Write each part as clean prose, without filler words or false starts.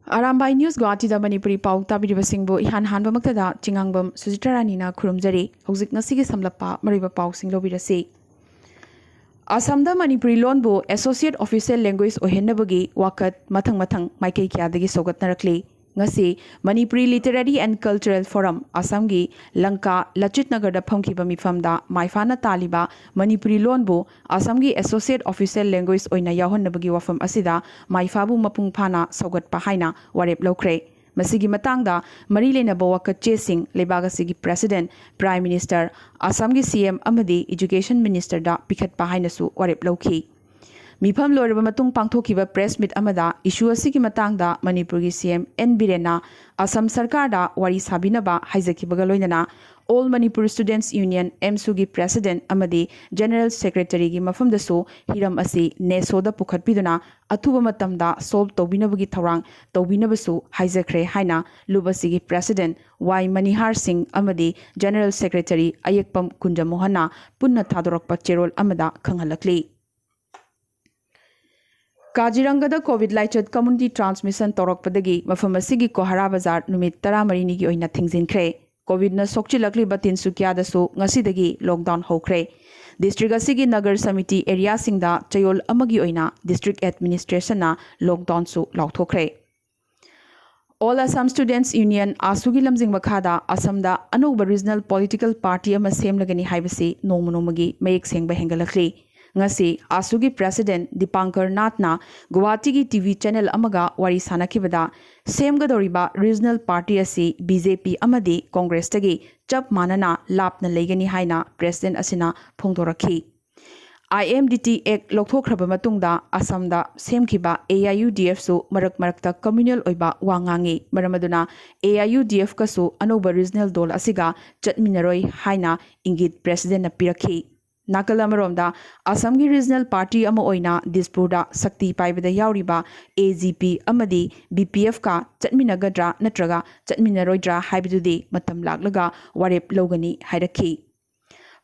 Arambai News Guwahati da Manipuri Pau tabiribasingbu ihan hanbamaktada Chingangbam Sujitra Ranina khurumjari hojik ngasigi samlappa mariba pausing lobirasi. Asamda Manipuri Lonbu Associate Official Language ohenabagi wakat mathang maikei kyadagi sogatnarakli. Ngasi Manipuri Literary and Cultural Forum Asamgi Lanka Lachitnagar da phamkiba mifamda maifana taliba Manipuri Lonbu Asamgi Associate Official Language oina yahonnabagi wafam asida maifabu mapung phana sogatpa haina warep lokre. Masigi matangda mari lenaba wakat chesing lebagasigi President Prime Minister Asamgi CM amadi Education Minister da pikhatpa hainasu warep lokhi. Mifam loiraba matung pangthokiba press meet amada issue asigi matangda Manipurgi CM N Birena Assam Sarkar da wari sabinaba haizakibaga loinana All Manipur Students Union MSU gi President amadi General Secretary gi mafamdasu hiram asi nesoda pukhatpiduna athuba matamda solve tobinabagi thorang tobinabasu haizakhre haina lubasigi President Y Manihar Singh amadi General Secretary Ayekpam Kunjamohana punna thadorakpa cherol amada khanghalakli. Kazirangada COVID Laichot Community Transmission Torokpadagi Mafamasigi Kohara Bazar Numit Taramarini gi oina thingzinkre. COVID na sokchilakli batin sukyada su ngasidagi lockdown hokre. District asigi Nagar Samiti area singda chayol amagi oina District Administration na lockdown su lauthokre. All Assam Students Union Asugi Lamjing Makhada Assamda Anuba Regional Political Party ama semlagani haibasi nomonomagi mayek sengba hengalakli. Ngasi Asugi President Dipankar Nathna Guwahati gi TV channel amaga wari sanakibada semgadoriba regional party asi BJP amadi Congress tagi chap manana lapna legani haina President asina phongdorakhi. IMDT Act lokthokraba matungda Assamda semkiba AIUDF su marakta communal oiba wangangi maramaduna AIUDF kasu anoba regional dol asiga chatminaroi haina ingit President na pirakhi. Nakalamaromda Assamgi Regional Party ama oina Dispurda Sakti paibada yauriba AGP amadi BPF ka chatminagadra natraga chatminaroidra haibidudi matam laklaga warep logani hairakhi.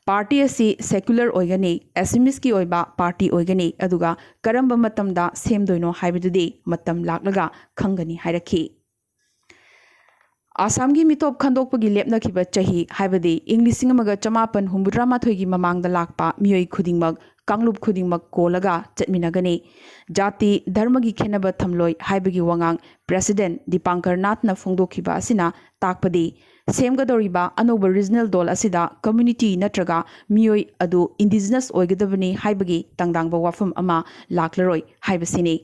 Party asi secular oigani Assamese ki oiba party oigani aduga karamba matamda semdoino haibidudi matam laklaga khangani hairakhi. Assamgi mitop khandokpagi lepnakiba chahi haibadi Englishing amaga chamapan humbudra mathoigi mamangda lakpa miyoi khudingmak kanglup khudingmak kolaga chatminagani jati dharmagi khenaba thamloi haibagi wangang President Dipankar Nathna phongdokhiba asina takpadi semgadoriba anoba regional dol asida community natraga miyoi adu indigenous oigadabani haibagi tangdangba wafam ama laklaroi haibasini.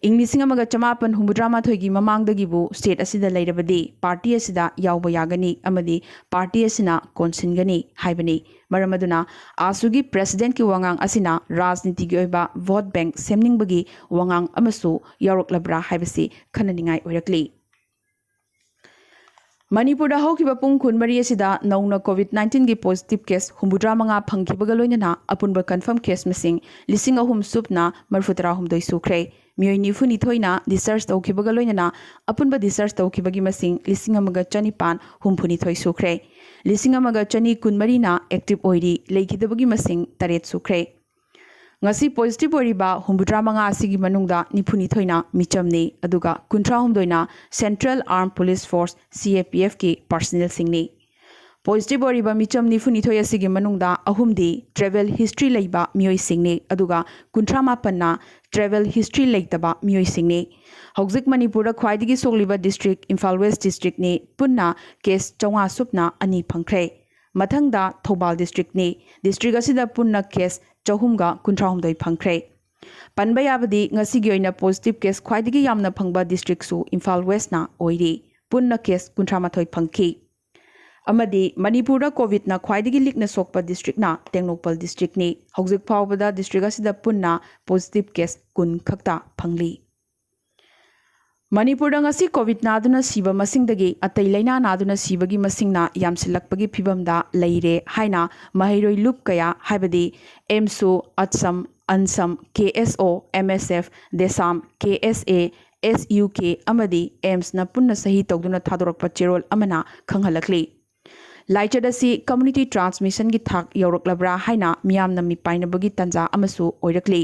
Englishing amaga chamapan humbudra mathoigi mamangdagibu state asida leirabadi party asida yauba yagani amadi party asina konsingani haibani maramaduna Asugi President ki wangang asina rajniti gi oiba vote bank semningbagi wangang amasu yaroklabra haibasi khananingai oirakli. Manipur da hokiba pung kunmari asida nauna COVID-19 gi positive case humbudra manga phangkibaga loinana apunba confirm case masing lising ahum supna marfutara humdoi sukre. Miyoi nifuni thoina discharge tawkibaga loinana apunba discharge tawkibagi masing lising amaga chanipan humphuni thoi sukre. Lising amaga chani kunmari na active oiri leikidabagi masing taret sukre. Ngasi positive oiriba humbudra manga asigi manungda nifuni thoina michamni aduga kuntra humdoina Central Armed Police Force CAPF ki personnel singni. Positive oiriba micham nifuni thoya asigi manungda ahumdi travel history leiba miyoi singni aduga kuntra mapanna travel history leitaba miyoi singni. Hojik Manipur khwaidigi sogliba district Imphal West district ni punna case chawnga supna ani phangkhre. Mathangda Thobal district ni district asida punna case chahumga kuntrahumdoi phangkhre. Panba yabadi ngasigi oina positive case khwaidigi yamna phangba district su Imphal West na oiri punna case kuntramathoi phangki. Amadi Manipur COVID na khwaidigi likna sokpa district na Tengnopal district ni hojik phawbada district asida punna positive case kun khakta phangli. Manipur ngasi COVID naduna siba masingdagi atai laina naduna sibagi masingna yamsilakpagi phibamda leire haina mahairoi lup kaya haibadi MSU Atsam Ansam KSO MSF Desam KSA SUK amadi AIMS na punna sahi tawduna thadorakpa cherol amana khanghalakli. लाइचद असि community transmission की थाक यौरक्लब्रा हाइना मियामना मिपाइनबगी तंजा अमसु ओइरक्ली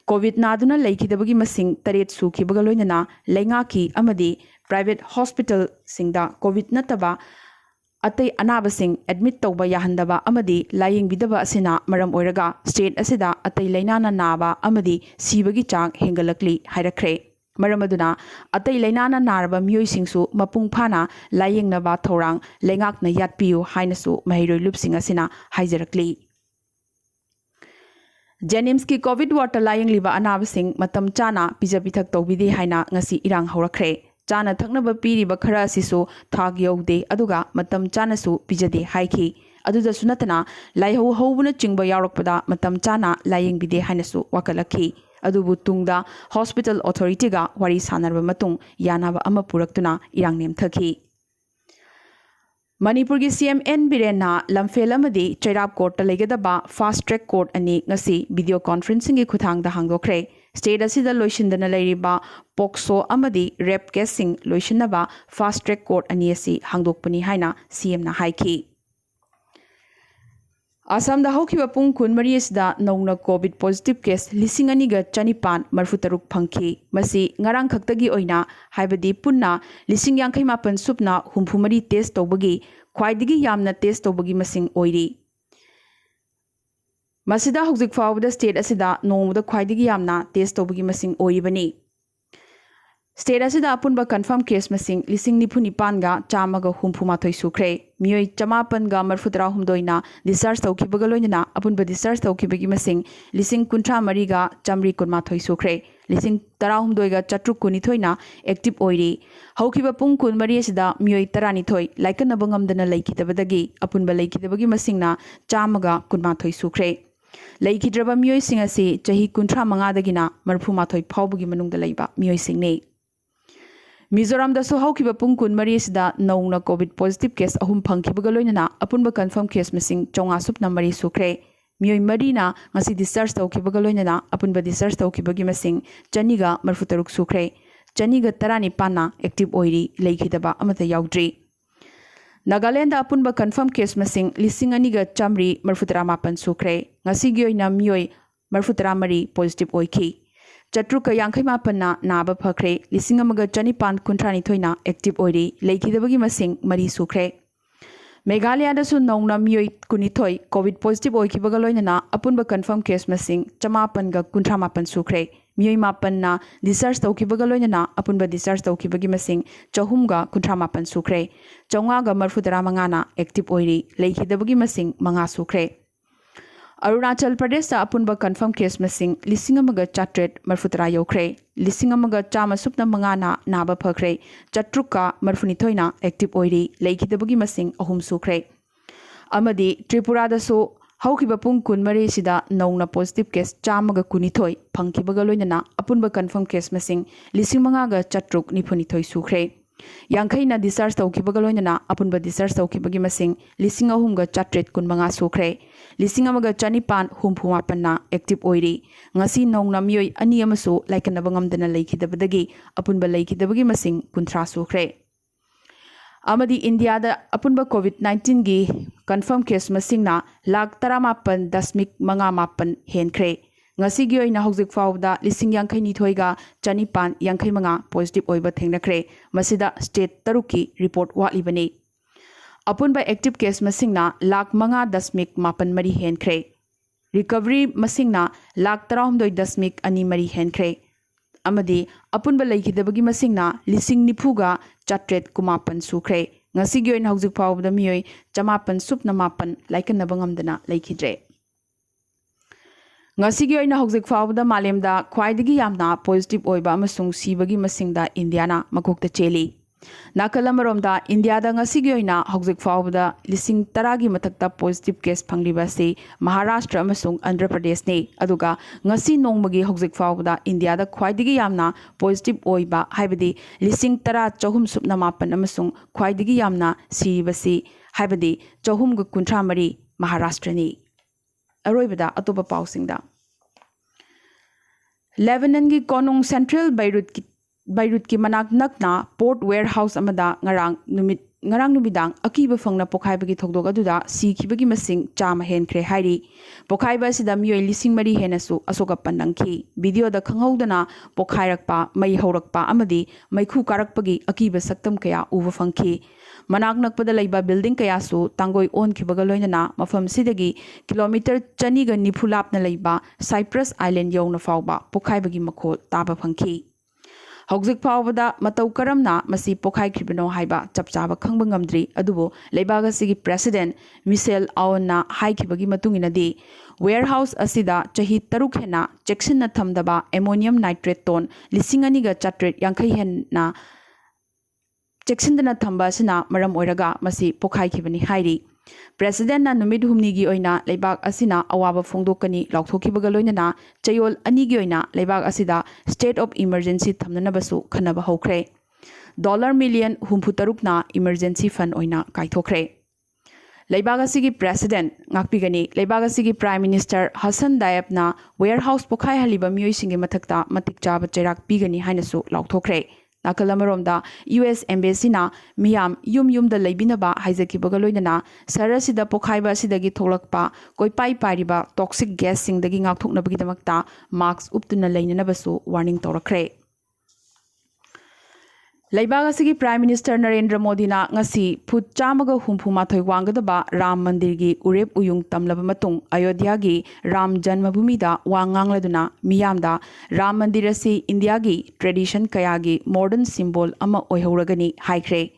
Covid नादुना लेखिदबगी मसिंग Taret सुखिबगा लोइनना लेंगाकी अमदी private hospital सिंगदा Covid नतबा अतै अनाबसिंग admit तौबा याहंदबा अमदी लायेंगबिदबा असिना मरम ओइरगा state असिदा अतै लैनाना नाबा अमदी सीबगी चांग हेंगलक्ली हाइरख्रे मरम अदुना अतै लैनाना नारबा मियोइसिंगसु मपुंग फाना लायेंगनबा थौरांग लेंगाकना यातपियु हाइनसु महिरोइ लुपसिंग असिना हाइजरक्ली जेनिम्स की कोविड वार्ड लायेंगलिबा अनाबसिंग मतम चाना पिजा पिथक तौबिदे हाइना ngasi irang हौरख्रे चाना थक्नब पीरिबा खरा असिसु थाग यौदे अदुगा मतम चानासु पिजदे हाइखि अदुदसु नतना लाइहौ हौबुना चिंगबा यावरकपदा मतम चाना लायेंगबिदे हाइनसु वाकलखि अदुबु तुंगदा हॉस्पिटल अथॉरिटीगा वारी सानरबा मतुंग यानाबा अमा पुरक्तुना इरांग नेमथखि मणिपुर की सीएम एन बिरेना लमफेल अमदी चैराब कोर्ट लेगदबा फास्ट ट्रैक कोर्ट अनि ngasi वीडियो कॉन्फ्रेंसिंग की खुथांगदा हांगदोखरे स्टेट असिदा लोइसिंदना लेरिबा पोक्सो अमदी रेप केसिंग लोइसिनबा फास्ट ट्रैक कोर्ट अनि असि हांगदोकपनि हाइना सीएम ना हाइखि असम दा हौखिबा पुंग कुनमरी असिदा नौना कोविड पॉजिटिव केस 2,493 फंखि मसी ngarang खक्तगी ओइना हाइबदी पुन्ना 58 सुपना हुमफुमरी टेस्ट तौबगी ख्वाइदगी यामना टेस्ट तौबगी मसिंग ओइरी मसिदा हौजिक फावदा स्टेट असिदा नोमदा ख्वाइदगी यामना टेस्ट तौबगी मसिंग ओइबनी स्टेट असिदा अपुनबा कंफर्म केस मसिंग 19,900 चामगा हुमफुमाथोइ सुख्रे मियोइ 5,438 डिस्चार्ज तौखिबगा लोइना अपुनबा डिस्चार्ज तौखिबगी मसिंग 53,300 1,318 सुख्रे 13,719 एक्टिव ओइरी हौखिबा पुंग कुनमरी असिदा मियोइ 12 लाइकनबा ngamdana लेखिदबदगी अपुनबा लेखिदबगी मसिंगना 118 सुख्रे लेखिद्रबा मियोइ सिंग असि चही 35 दगिना 35 फावबगी मनुंगदा लैबा मियोइ सिंगने मिजोराम दसो हौखिबा पुंग कुनमरी असिदा नौना कोविड पॉजिटिव केस अहुम फंखिबगा लोइना अपुनबा कंफर्म केस मसिंग 400 सुख्रे मियोइ मरीना ngasi डिस्चार्ज तौखिबगा लोइना अपुनबा डिस्चार्ज तौखिबगी मसिंग 243 सुख्रे 219 एक्टिव ओइरी लेखिदबा अमता याउद्री नागालैंड अपुनबा कंफर्म केस मसिंग 2,938 सुख्रे ngasi gi oina मियोइ 43 पॉजिटिव ओइखि चट्रुक 58 नाबा फख्रे 1,119 एक्टिव ओइरी लेखिदबगी मसिंग 3 सुख्रे मेघालय दसु नौना मियोइ 19 कोविड पॉजिटिव ओइखिबगा लोइना अपुनबा कंफर्म केस मसिंग 558 सुख्रे मियोइ 8 डिस्चार्ज तौखिबगा लोइना अपुनबा डिस्चार्ज तौखिबगी मसिंग 458 सुख्रे 435 एक्टिव ओइरी लेखिदबगी मसिंग 5 सुख्रे अरुणाचल प्रदेश अपुनबा कंफर्म केस मसिंग 1,430 यौख्रे 1,105 नाबा फख्रे 730 एक्टिव ओइरी लेखिदबगी मसिंग 3 सुख्रे अमदी त्रिपुरा दसो हौखिबा पुंग कुनमरी सिदा नौना पॉजिटिव केस 119 फंखिबगा लोइना अपुनबा कंफर्म केस मसिंग 5,792 सुख्रे यांखैना डिस्चार्ज तौखिबगा लोइना अपुनबा डिस्चार्ज तौखिबगी मसिंग 3,415 सुख्रे 1,158 एक्टिव ओइरी ngasi नौना मियोइ अनि अमसु लाइकनबा ngamdana लेखिदबदगी अपुनबा लेखिदबगी मसिंग 30 सुख्रे अमदी इंडिया दा अपुनबा कोविड-19 गी कंफर्म केस मसिंगना 19,58 हेनख्रे ngasi gi oina hojik fawda 52,255 positive ओइबा थेंगनख्रे मसिदा स्टेट तरुकी रिपोर्ट वालिबनी अपुनबा एक्टिव केस मसिंगना 5,5.8 हेनख्रे रिकवरी मसिंगना 19,2.23 हेनख्रे अमदी अपुनबा लेखिदबगी मसिंगना 90,419 सुख्रे ngasi gi oina hojik fawda मियोइ 908 लाइकनबा ngamdana लेखिद्रे ngasi gi oina hojik fawda malemda khwaidagi yamna positive oiba amasung sibagi masingda indiana makokta cheli नाकलमरोमदा इंडियादा ngasi gi oina hojik fawda 10,000 gi mathakta positive case phangliba se Maharashtra अमसुंग आंध्र प्रदेश ने अदुगा ngasi नोंगमगी hojik fawda इंडियादा ख्वाइदगी यामना positive oiba हाइबदी 10,458 अमसुंग ख्वाइदगी यामना सिबसी हाइबदी 453 Maharashtra ने अरोइबदा अतोबा पाउसिंगदा Lebanon की कोनुंग central बैरूट की Beirut ki manak nakna Port Warehouse amada ngarang numidang akiba fangna pokhaiba thogdog aduda sikhibagi masing chama henkre hairi pokhaiba sida mioi lising mari henasu asoka pandangki video da khanghaudana pokhairakpa mai haurakpa amadi maikhu karakpagi akiba saktam kaya uwa fangki manak nakpada laiba building kaya su tangoi on khibaga loinana mafam sidagi kilometer chani ga nifulapna laiba Cyprus Island yawna fawba pokhaibagi makhol taba fangki Hauzik Pawada Matau Karamna Masi Pokhai Kribino Haiba Chapchaba Kangbang Ngamdri Adubo Leibaga Sigi President Michelle Aouna Haikibagi Matunginadi Warehouse Asida Chahi Taruk Hena Jackson Thamdaba Ammonium Nitrate Ton Lisinganiga Chatret Yankai Hena Jackson Thamba Sina Maram Oiraga Masi Pokhai Kibani Hairi President na numid humnigi oina leibak asina awaba phongdokani laukthokhibaga loinana chayol anigi oina leibak asida state of emergency thamnanabasu khanaba hokre $1 million na emergency fund oina kaithokre leibak asigi president ngakpigani leibak asigi prime minister Hassan Diab na warehouse pokhai haliba mioi singi mathakta matik chaba cherak pigani hainasu laukthokre Nakalamaromda US Embassy na miyam yum da laibinaba haizakibaga loinana sarasida pokhaiba sidagi tholakpa koipai pariba toxic gas singdagi ngakthoknabagidamakta marks uptuna leinanabasu warning torakre Leibaga sigi Prime Minister Narendra Modi na ngasi phut chamaga humphuma wangadaba Ram Mandir gi urep uyung tamlaba matung Ayodhya gi Ram Janmabhumi da wangangladuna miyamda Ram Mandir asi India gi tradition kaya gi modern symbol ama oihoragani haikre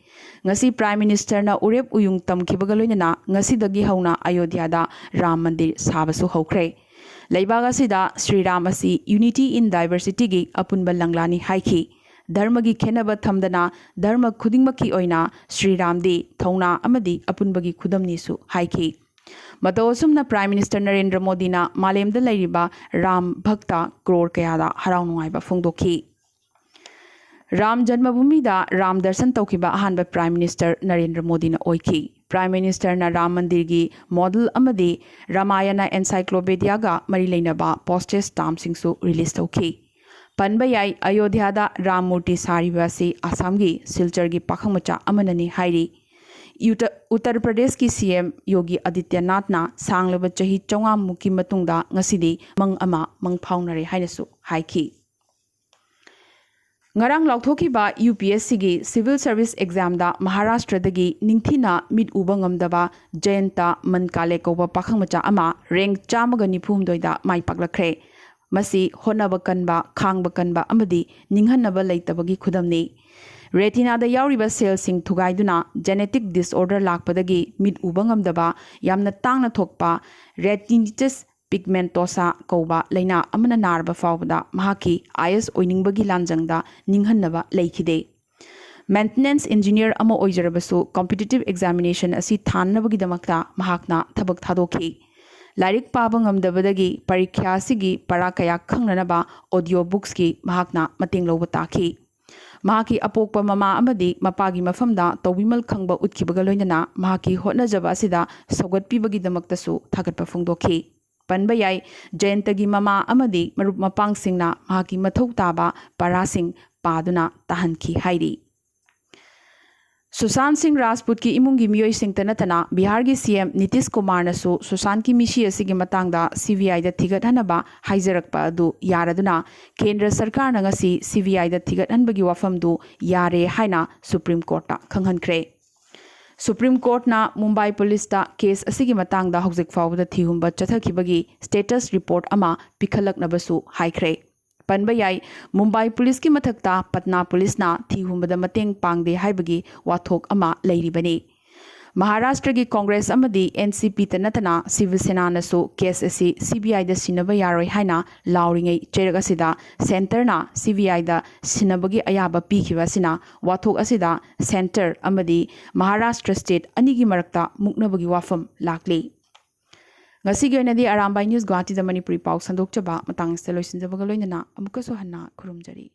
ngasi Prime Minister na urep uyung tamkhibaga loinana ngasi dagi hauna Ayodhya da Ram Mandir sabasu hokre Leibaga sida Sri Ram asi unity in diversity gi apunba langlani haiki Dharma gi khenaba thamdana dharma khudingmaki oina Sri Ram di thona amadi apunbagi khudamni su haiki matosumna Prime Minister Narendra Modi na malemda lairiba Ram bhakta crore kayada harau nungaiba phongdokhi Ram Janmabhumi da Ram darshan tawkiba ahanba Prime Minister Narendra Modi na oiki Prime Minister na Ram Mandir gi model amadi Ramayana Encyclopedia ga mari leinaba postage stamp singsu release tawki Panbayai Ayodhya da Rammurti Saribasi Assamgi Silchargi Pakhamacha Amanani Hairi Uttar Pradesh ki CM Yogi Adityanath na sanglaba chahi chawnga muki matungda ngasidi mang ama mang phaunare hainasu haiki Ngarang lauthoki ba UPSC gi Civil Service Exam da Maharashtra dagi ningthina mid uba ngamdaba Jayanta Mankale koba pakhamacha ama rank chamaga nifum doida mai paklakre Masi honaba kanba khangba kanba amadi ninghanaba leitabagi khudamni retina da yauriba cell sing thugaiduna genetic disorder lakpadagi mid uba ngamdaba yamna tangna thokpa retinitis pigmentosa koba leina amana narba fawda mahaki IS oiningbagi lanjangda ninghanaba leikhide maintenance engineer ama oijarabasu competitive examination asi thannabagi damakta mahakna thabak thadokhi Larik pabang amdabadagi parikya sigi parakaya khangnanaba audio books ki mahakna mating loba taki mahaki apokpa mama amadi mapagi mafamda tobimal khangba utkibaga loinana mahaki hotnajaba asida sogatpibagi damaktasu thagatpa phongdokhi panbayai Jayantagi mama amadi marup mapang singna mahaki mathau taba parasing paduna tahanki hairi Sushant Singh Rajput ki imungi miyoi sing tanatana Bihar gi CM Nitish Kumar nasu Sushant ki mishi asigi matangda CBI da thigat hanaba haijarakpa adu yaraduna Kendra Sarkar na ngasi CBI da thigat hanbagi wafam du yare haina Supreme Court ta khanghankre Supreme Court na Mumbai Police ta case asigi matangda hojik fawda thihumba chathakibagi status report ama pikhalaknabasu haikre Panbayai Mumbai Police ki mathakta Patna Police na thihumbada mateng pangde haibagi wathok ama leiribani Maharashtra ki Congress amadi NCP tanatana Shiv Sena nasu case asi CBI da sinaba yaroi haina lauringai cheraga sida center na CBI da sinabagi ayaba pikhiba sina wathok asida center amadi Maharashtra state anigi marakta muknabagi wafam lakli Ngasi gi oinadi Arambai News Guwahati da Manipuri Pau sandokchaba matang se loisinjabaga loinana amukaso hanna khurumjari